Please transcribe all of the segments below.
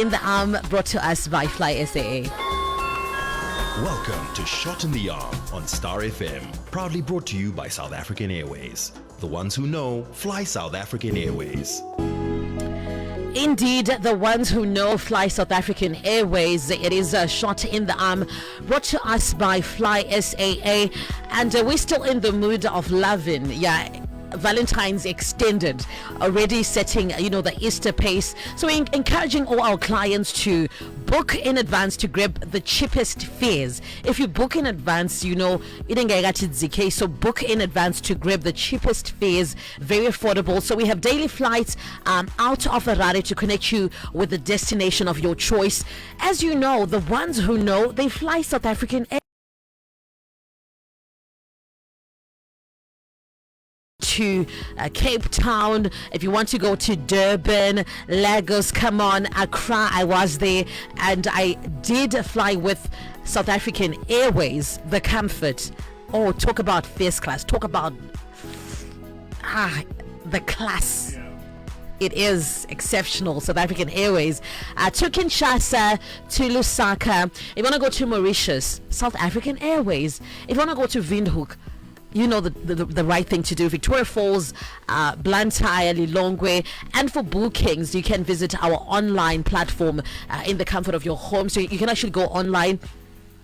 in the Arm, brought to us by Fly SAA. Welcome to Shot in the Arm on Star FM, proudly brought to you by South African Airways. The ones who know, fly South African Airways. Indeed, the ones who know, fly South African Airways. It is a Shot in the Arm, brought to us by Fly SAA, and we're still in the mood of loving. Valentine's extended, already setting the Easter pace. So we're encouraging all our clients to book in advance to grab the cheapest fares. If you book in advance, so book in advance to grab the cheapest fares, very affordable. So we have daily flights out of Marara to connect you with the destination of your choice. As you know, the ones who know, they fly South African Air to Cape Town. If you want to go to Durban, Lagos, come on, Accra, I was there, and I did fly with South African Airways. The comfort, talk about first class, talk about the class. It is exceptional. South African Airways to Kinshasa, to Lusaka. If you want to go to Mauritius, South African Airways. If you want to go to Windhoek, you know the right thing to do. Victoria Falls, Blantyre, Lilongwe. And for bookings, you can visit our online platform in the comfort of your home. So you can actually go online,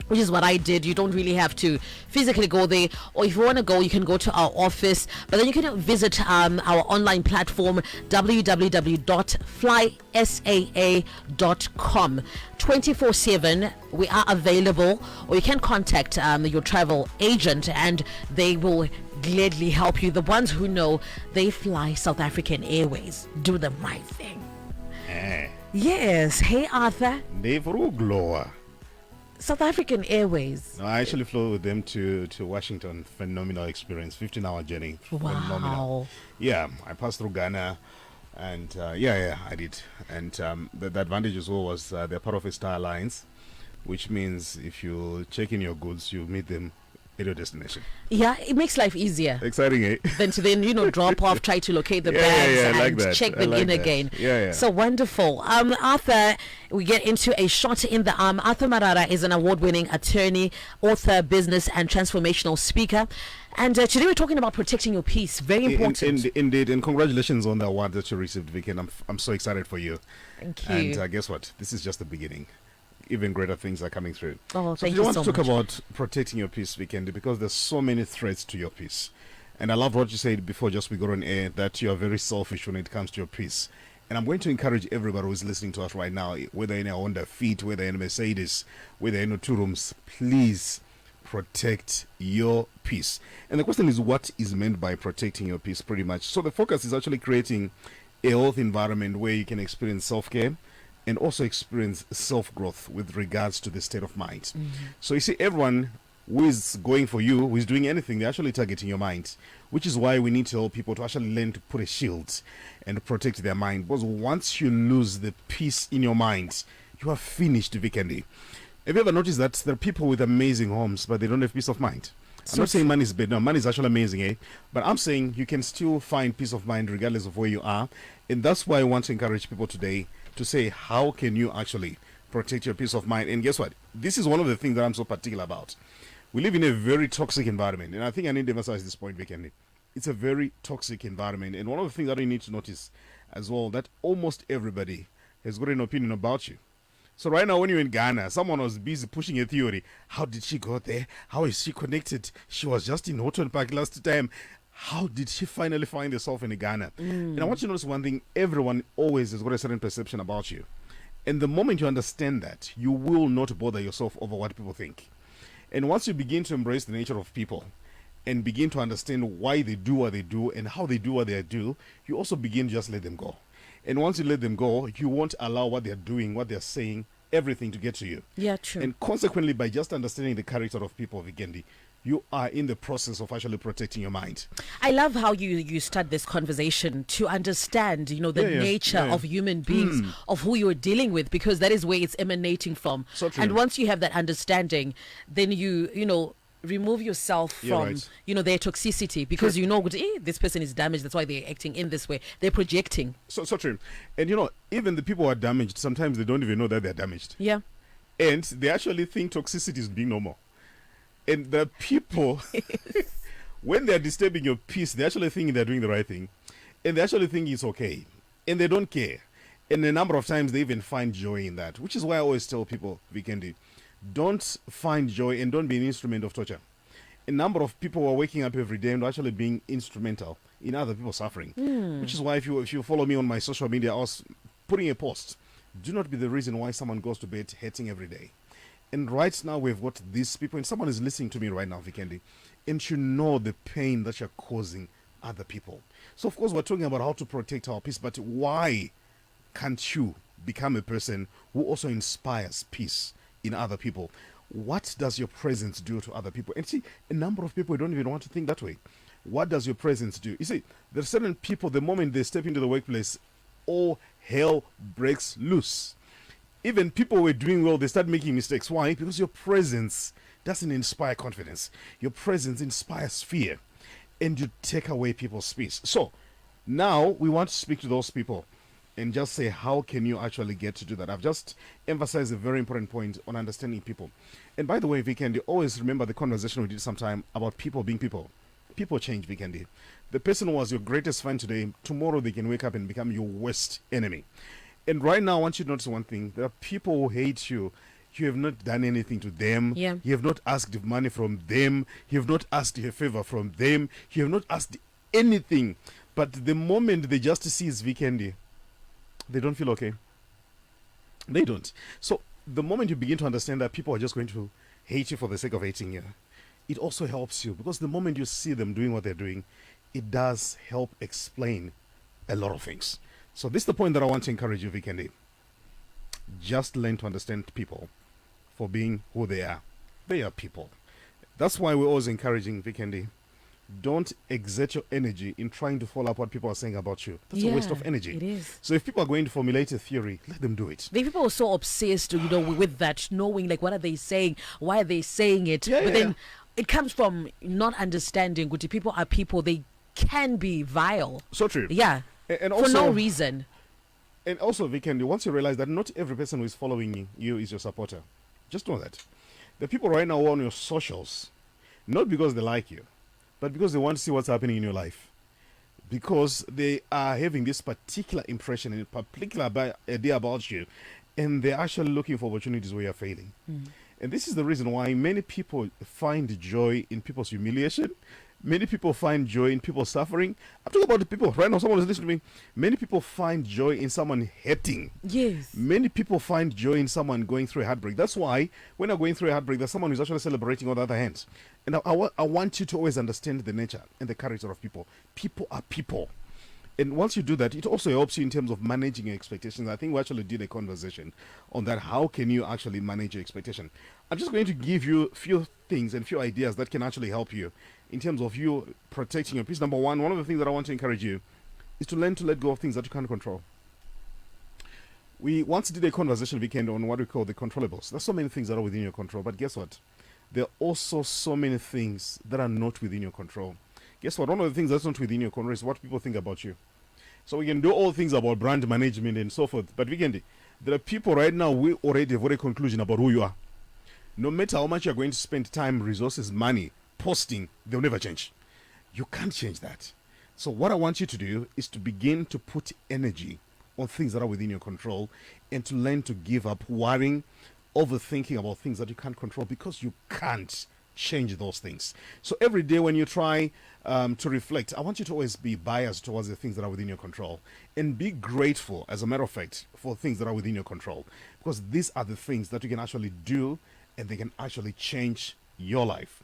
which is what I did. You don't really have to physically go there, or if you want to go, you can go to our office, but then you can visit our online platform, www.flysaa.com. 24/7 we are available, or you can contact your travel agent and they will gladly help you. The ones who know, they fly South African Airways. Do the right thing. Yes. Hey, Arthur. South African Airways. No, I actually flew with them to Washington. Phenomenal experience. 15-hour journey. Wow. Phenomenal. Yeah, I passed through Ghana, and I did. And the advantage as well was they're part of a Star Alliance, which means if you check in your goods, you meet them at your destination. Yeah, it makes life easier. Exciting, eh? Than to then, drop off, try to locate the bags and like check them in again. Yeah. So wonderful. Arthur, we get into a Shot in the Arm. Arthur Marara is an award-winning attorney, author, business and transformational speaker. And today we're talking about protecting your peace. Very important. Indeed. And congratulations on the award that you received, Vicky. And I'm so excited for you. Thank you. And guess what? This is just the beginning. Even greater things are coming through. Oh, thank you you want so to talk much. about protecting your peace, Weekend, because there's so many threats to your peace. And I love what you said before just we got on air, that you are very selfish when it comes to your peace. And I'm going to encourage everybody who's listening to us right now, whether in a Honda Fit, whether in a Mercedes, whether in a two rooms, please protect your peace. And the question is, what is meant by protecting your peace, pretty much? So the focus is actually creating a health environment where you can experience self-care and also experience self-growth with regards to the state of mind. Mm-hmm. So you see, everyone who is going for you, who is doing anything, they're actually targeting your mind, which is why we need to help people to actually learn to put a shield and protect their mind. Because once you lose the peace in your mind, you are finished, Vikendi. Have you ever noticed that there are people with amazing homes, but they don't have peace of mind? I'm not saying money is bad. No, money is actually amazing, eh? But I'm saying you can still find peace of mind regardless of where you are. And that's why I want to encourage people today to say, how can you actually protect your peace of mind? And guess what? This is one of the things that I'm so particular about. We live in a very toxic environment. And I think I need to emphasize this point, Vikendi. It's a very toxic environment. And one of the things that you need to notice as well, that almost everybody has got an opinion about you. So right now, when you're in Ghana, someone was busy pushing a theory. How did she go there? How is she connected? She was just in Houghton Park last time. How did she finally find herself in Ghana? And I want you to notice one thing. Everyone always has got a certain perception about you. And the moment you understand that, you will not bother yourself over what people think. And once you begin to embrace the nature of people and begin to understand why they do what they do and how they do what they do, you also begin to just let them go. And once you let them go, you won't allow what they're doing, what they're saying, everything to get to you. Yeah, true. And consequently, by just understanding the character of people, Vigendi, you are in the process of actually protecting your mind. I love how you start this conversation to understand, the nature of human beings, of who you're dealing with, because that is where it's emanating from. So true. And once you have that understanding, then you remove yourself Yeah, from right. their toxicity, because this person is damaged, that's why they're acting in this way, they're projecting. So true. And even the people who are damaged, sometimes they don't even know that they're damaged. Yeah. And they actually think toxicity is being normal. And the people, when they're disturbing your peace, they actually think they're doing the right thing. And they actually think it's okay. And they don't care. And a number of times they even find joy in that, which is why I always tell people, Vikendi, don't find joy and don't be an instrument of torture. A number of people are waking up every day and actually being instrumental in other people's suffering. Which is why if you follow me on my social media, I was putting a post. Do not be the reason why someone goes to bed hating every day. And right now we've got these people, and someone is listening to me right now, Vikendi, and you know the pain that you're causing other people. So of course we're talking about how to protect our peace, but why can't you become a person who also inspires peace in other people? What does your presence do to other people? And see, a number of people don't even want to think that way. What does your presence do? You see, there are certain people, the moment they step into the workplace, all hell breaks loose. Even people who are doing well, they start making mistakes. Why? Because your presence doesn't inspire confidence. Your presence inspires fear. And you take away people's peace. So, now we want to speak to those people and just say, how can you actually get to do that? I've just emphasized a very important point on understanding people. And by the way, Vikendi, always remember the conversation we did sometime about people being people. People change, Vikendi. The person who was your greatest fan today, tomorrow they can wake up and become your worst enemy. And right now, I want you to notice one thing. There are people who hate you. You have not done anything to them. Yeah. You have not asked money from them. You have not asked a favor from them. You have not asked anything. But the moment they just see it's Vikendi, they don't feel okay. They don't. So the moment you begin to understand that people are just going to hate you for the sake of hating you, it also helps you, because the moment you see them doing what they're doing, it does help explain a lot of things. So this is the point that I want to encourage you, Vikendi. Just learn to understand people for being who they are. They are people. That's why we're always encouraging, Vikendi, don't exert your energy in trying to follow up what people are saying about you. That's a waste of energy. It is. So if people are going to formulate a theory, let them do it. The people are so obsessed, with that, knowing like what are they saying, why are they saying it. But then it comes from not understanding. Good people are people. They can be vile. So true. Yeah. And for also, no reason. And also, Vikendi, once you realize that not every person who is following you is your supporter, just know that. The people right now who are on your socials, not because they like you, but because they want to see what's happening in your life. Because they are having this particular impression and particular idea about you, and they're actually looking for opportunities where you're failing. And this is the reason why many people find joy in people's humiliation. Many people find joy in people suffering. I'm talking about the people. Right now, someone is listening to me. Many people find joy in someone hating. Yes. Many people find joy in someone going through a heartbreak. That's why when you're going through a heartbreak, there's someone who's actually celebrating on the other hand. And I want you to always understand the nature and the character of people. People are people. And once you do that, it also helps you in terms of managing your expectations. I think we actually did a conversation on that. How can you actually manage your expectation? I'm just going to give you a few things and few ideas that can actually help you in terms of you protecting your peace. Number one of the things that I want to encourage you is to learn to let go of things that you can't control. We once did a conversation weekend on what we call the controllables. There's so many things that are within your control, but guess what? There are also so many things that are not within your control. Guess what? One of the things that's not within your control is what people think about you. So we can do all things about brand management and so forth, but weekend, there are people right now who already have a conclusion about who you are. No matter how much you're going to spend time, resources, money, posting, they'll never change. You can't change that. So what I want you to do is to begin to put energy on things that are within your control and to learn to give up worrying, overthinking about things that you can't control, because you can't change those things. So every day when you try to reflect, I want you to always be biased towards the things that are within your control and be grateful, as a matter of fact, for things that are within your control, because these are the things that you can actually do and they can actually change your life.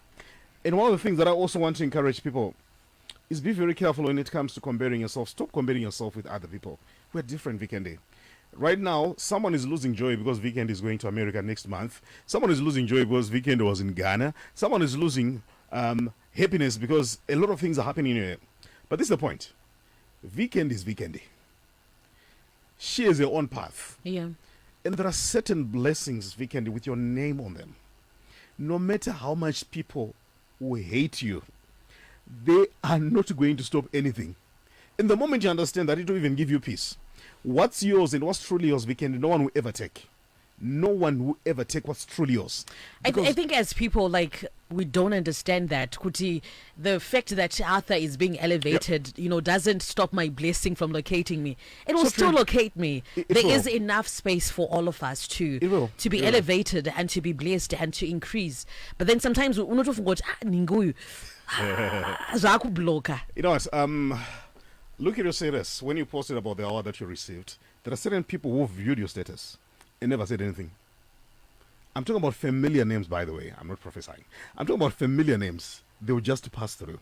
And one of the things that I also want to encourage people is be very careful when it comes to comparing yourself. Stop comparing yourself with other people. We're different, Vikendi. Right now, someone is losing joy because Vikendi is going to America next month. Someone is losing joy because Vikendi was in Ghana. Someone is losing happiness because a lot of things are happening here. But this is the point. Vikendi is Vikendi. She has her own path. Yeah. And there are certain blessings, Vikendi, with your name on them. No matter how much people who hate you, they are not going to stop anything. And the moment you understand that, it will even give you peace. What's yours and what's truly yours, Weekend, no one will ever take. No one will ever take what's truly yours. I think as people, like, we don't understand that, Kuti, the fact that Arthur is being elevated, doesn't stop my blessing from locating me. It will still locate me. There is enough space for all of us to be elevated and to be blessed and to increase. But then sometimes we not forget, ninguyu. You know what? Look at your status. When you posted about the award that you received, there are certain people who viewed your status and never said anything. I'm talking about familiar names, by the way. I'm not prophesying. I'm talking about familiar names. They will just pass through.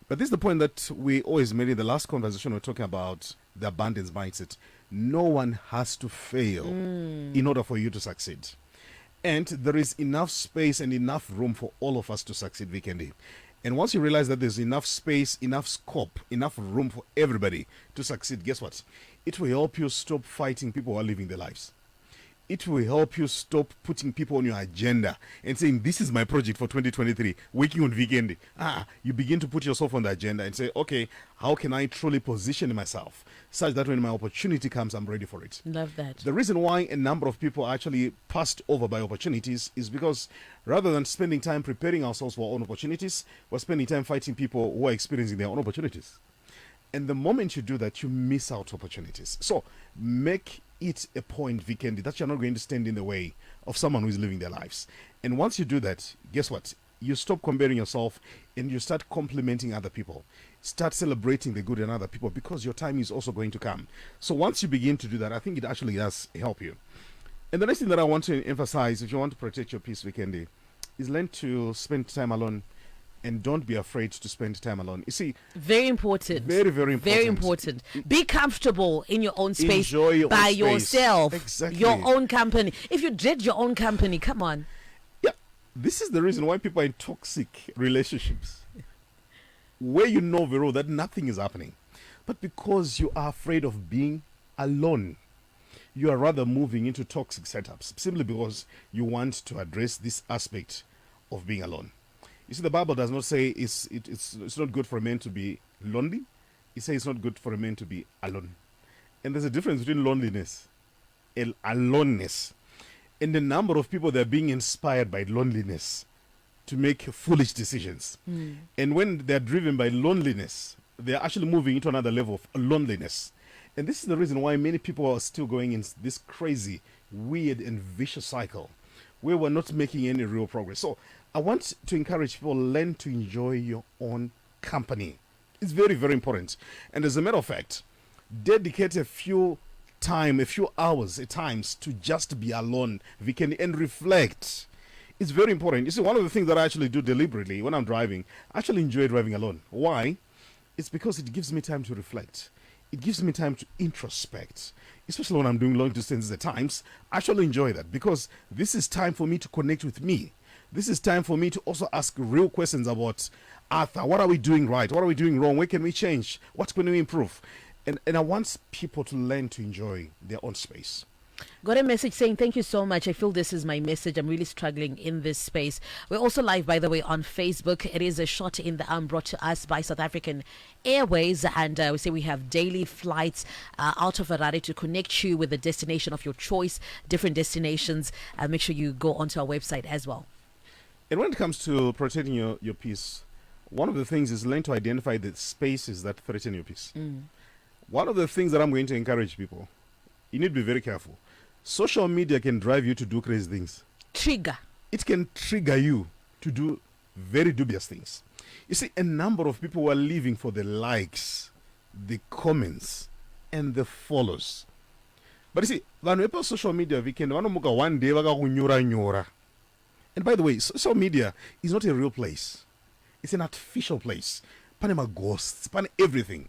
But this is the point that we always made in the last conversation. We're talking about the abundance mindset. No one has to fail in order for you to succeed. And there is enough space and enough room for all of us to succeed, Vikendi. And once you realize that there's enough space, enough scope, enough room for everybody to succeed, guess what? It will help you stop fighting people who are living their lives. It will help you stop putting people on your agenda and saying, this is my project for 2023, working on Vikendi. You begin to put yourself on the agenda and say, okay, how can I truly position myself such that when my opportunity comes, I'm ready for it? Love that. The reason why a number of people are actually passed over by opportunities is because rather than spending time preparing ourselves for our own opportunities, we're spending time fighting people who are experiencing their own opportunities. And the moment you do that, you miss out opportunities. So make it a point, Vikendi, that you're not going to stand in the way of someone who is living their lives. And once you do that, guess what? You stop comparing yourself and you start complimenting other people. Start celebrating the good in other people, because your time is also going to come. So once you begin to do that, I think it actually does help you. And the next thing that I want to emphasize, if you want to protect your peace, Vikendi, is learn to spend time alone. And don't be afraid to spend time alone. You see, very important. Very, very important. Very important. Be comfortable in your own space. Enjoy your by own space. yourself. Exactly. Your own company. If you dread your own company, come on. Yeah. This is the reason why people are in toxic relationships, where you know very well that nothing is happening. But because you are afraid of being alone, you are rather moving into toxic setups simply because you want to address this aspect of being alone. You see, the Bible does not say it's not good for a man to be lonely. It says it's not good for a man to be alone. And there's a difference between loneliness and aloneness. And the number of people that are being inspired by loneliness to make foolish decisions. And when they're driven by loneliness, they're actually moving into another level of loneliness. And this is the reason why many people are still going in this crazy, weird, and vicious cycle where we're not making any real progress. So I want to encourage people, learn to enjoy your own company. It's very, very important. And as a matter of fact, dedicate a few hours at times to just be alone, and reflect. It's very important. You see, one of the things that I actually do deliberately when I'm driving, I actually enjoy driving alone. Why? It's because it gives me time to reflect. It gives me time to introspect, especially when I'm doing long distances at times. I actually enjoy that because this is time for me to connect with me. This is time for me to also ask real questions about Arthur. What are we doing right? What are we doing wrong? Where can we change? What can we improve? And I want people to learn to enjoy their own space. Got a message saying, thank you so much. I feel this is my message. I'm really struggling in this space. We're also live, by the way, on Facebook. It is a shot in the arm brought to us by South African Airways. And we say we have daily flights out of Harare to connect you with the destination of your choice, different destinations. Make sure you go onto our website as well. And when it comes to protecting your peace, one of the things is learn to identify the spaces that threaten your peace. One of the things that I'm going to encourage people, you need to be very careful. Social media can drive you to do crazy things. Trigger. It can trigger you to do very dubious things. You see, a number of people who are living for the likes, the comments, and the follows. But you see, when people social media, we can one day nyora. And by the way, social media is not a real place. It's an artificial place. Panama ghosts, pan everything.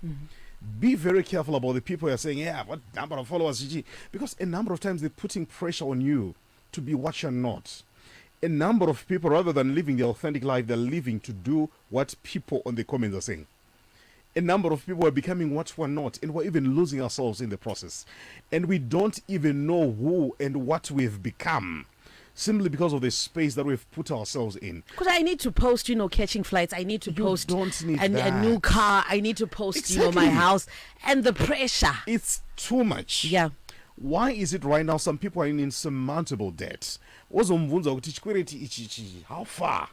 Be very careful about the people who are saying, yeah, what number of followers, GG? Because a number of times they're putting pressure on you to be what you're not. A number of people, rather than living their authentic life, they're living to do what people on the comments are saying. A number of people are becoming what we're not, and we're even losing ourselves in the process. And we don't even know who and what we've become. simply because of the space that we've put ourselves in. Because I need to post, catching flights. I need to post don't need a new car. I need to post, Exactly. my house. And the pressure. It's too much. Yeah. Why is it right now some people are in insurmountable debt? How far?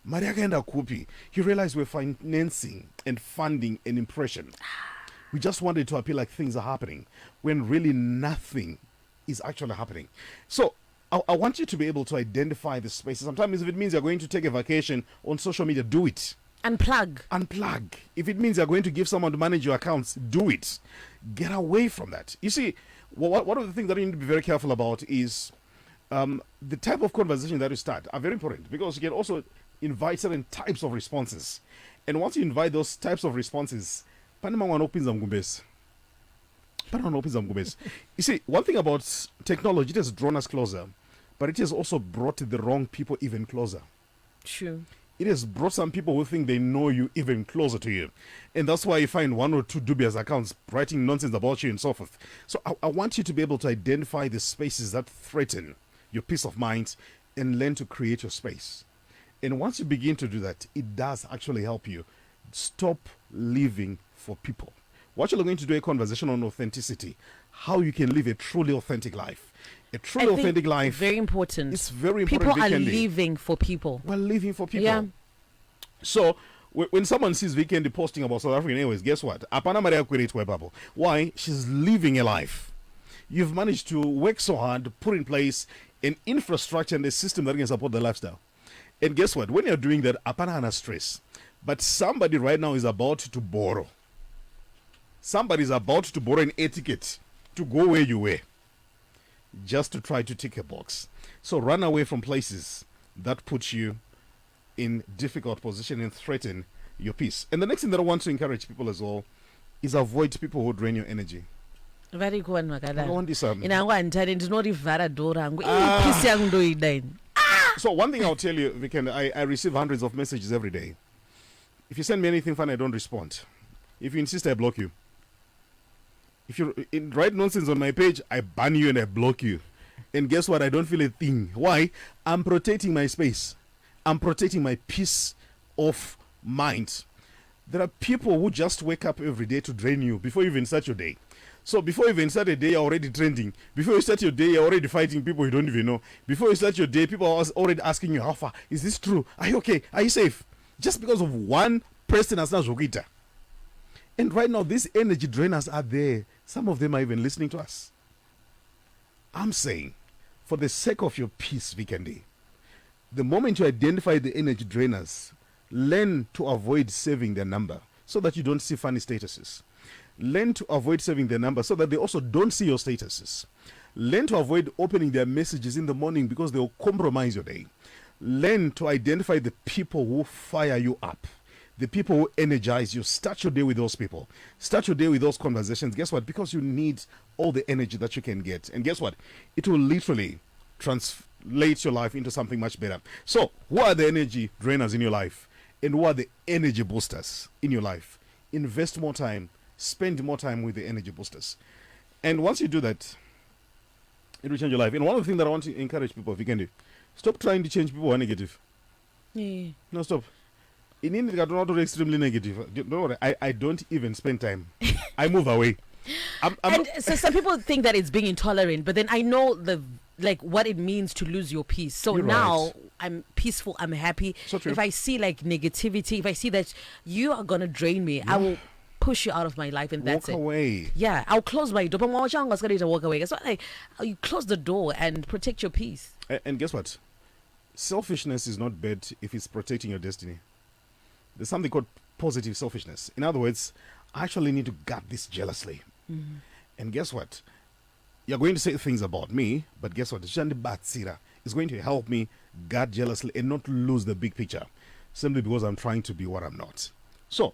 Maria kaenda kupi. You realize we're financing and funding an impression. We just wanted to appear like things are happening when really nothing is actually happening. So I want you to be able to identify the spaces. Sometimes if it means you're going to take a vacation on social media, do it. Unplug. If it means you're going to give someone to manage your accounts, do it. Get away from that. You see, one of the things that you need to be very careful about is the type of conversation that you start are very important, because you can also invite certain types of responses. And once you invite those types of responses, you see, one thing about technology, it has drawn us closer, but it has also brought the wrong people even closer. True. It has brought some people who think they know you even closer to you. And that's why you find one or two dubious accounts writing nonsense about you and so forth. So I want you to be able to identify the spaces that threaten your peace of mind and learn to create your space. And once you begin to do that, it does actually help you stop living for people. We're actually going to do a conversation on authenticity, how you can live a truly authentic life. A truly authentic life. Very important. It's very important. People are living for people. We're living for people. Yeah. So when someone sees Vikendi posting about South African Airways, guess what? Apana Maria Kwere Bubble. Why? She's living a life. You've managed to work so hard to put in place an infrastructure and a system that can support the lifestyle. And guess what? When you're doing that, apana hana stress. But somebody right now is about to borrow. Somebody's about to borrow an etiquette to go where you were, just to try to tick a box. So run away from places that put you in difficult position and threaten your peace. And the next thing that I want to encourage people as well is avoid people who drain your energy. Very good, Makada. I want this, In our internet, it's not even a door. So one thing I'll tell you, Vikendi, I receive hundreds of messages every day. If you send me anything fun, I don't respond. If you insist, I block you. If you write nonsense on my page, I ban you and I block you. And guess what? I don't feel a thing. Why? I'm protecting my space. I'm protecting my peace of mind. There are people who just wake up every day to drain you before you even start your day. So before you even start a day, you're already trending. Before you start your day, you're already fighting people you don't even know. Before you start your day, people are already asking you, how far? Is this true? Are you okay? Are you safe? Just because of one person as Zogita. And right now, these energy drainers are there. Some of them are even listening to us. I'm saying, for the sake of your peace, Vikendi, the moment you identify the energy drainers, learn to avoid saving their number so that you don't see funny statuses. Learn to avoid saving their number so that they also don't see your statuses. Learn to avoid opening their messages in the morning because they will compromise your day. Learn to identify the people who fire you up, the people who energize you. Start your day with those people. Start your day with those conversations. Guess what? Because you need all the energy that you can get. And guess what? It will literally translate your life into something much better. So, who are the energy drainers in your life? And who are the energy boosters in your life? Invest more time. Spend more time with the energy boosters. And once you do that, it will change your life. And one of the things that I want to encourage people, if you can do, stop trying to change people who are negative. Yeah. No, stop. In India, I don't extremely negative. Don't worry, I don't even spend time. I move away. So some people think that it's being intolerant, but then I know what it means to lose your peace. So You're now right. I'm peaceful, I'm happy. So true. If I see negativity, if I see that you are gonna drain me, I will push you out of my life, and that's Walk it. away. Yeah, I'll close my door. But I'm going to walk away. So you close the door and protect your peace. And guess what? Selfishness is not bad if it's protecting your destiny. There's something called positive selfishness. In other words, I actually need to guard this jealously. Mm-hmm. And guess what? You're going to say things about me, but guess what? Jandi Batsira is going to help me guard jealously and not lose the big picture, simply because I'm trying to be what I'm not. So,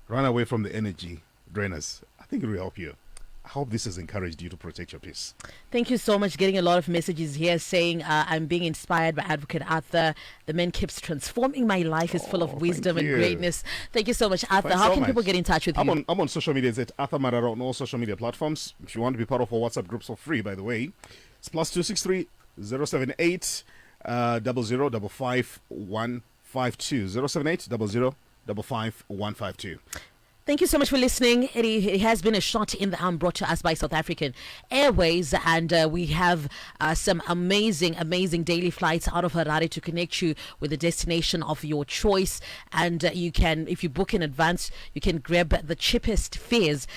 run away from the energy drainers. I think it will help you. I hope this has encouraged you to protect your peace. Thank you so much. Getting a lot of messages here saying I'm being inspired by Advocate Arthur. The man keeps transforming my life. Is full of wisdom and greatness. Thank you so much, Arthur. How can people get in touch with you? I'm on social media. It's at Arthur Marara on all social media platforms. If you want to be part of our WhatsApp groups for free, by the way, it's +263 078 078 55152. Thank you so much for listening. It has been a shot in the arm brought to us by South African Airways, and we have some amazing daily flights out of Harare to connect you with the destination of your choice. And you can, if you book in advance, you can grab the cheapest fares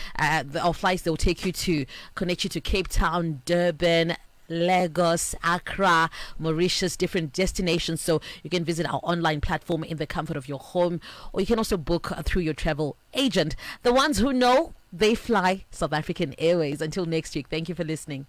or flights that will take you to connect you to Cape Town, Durban, Lagos, Accra, Mauritius, different destinations. So you can visit our online platform in the comfort of your home, or you can also book through your travel agent. The ones who know, they fly South African Airways. Until next week, thank you for listening.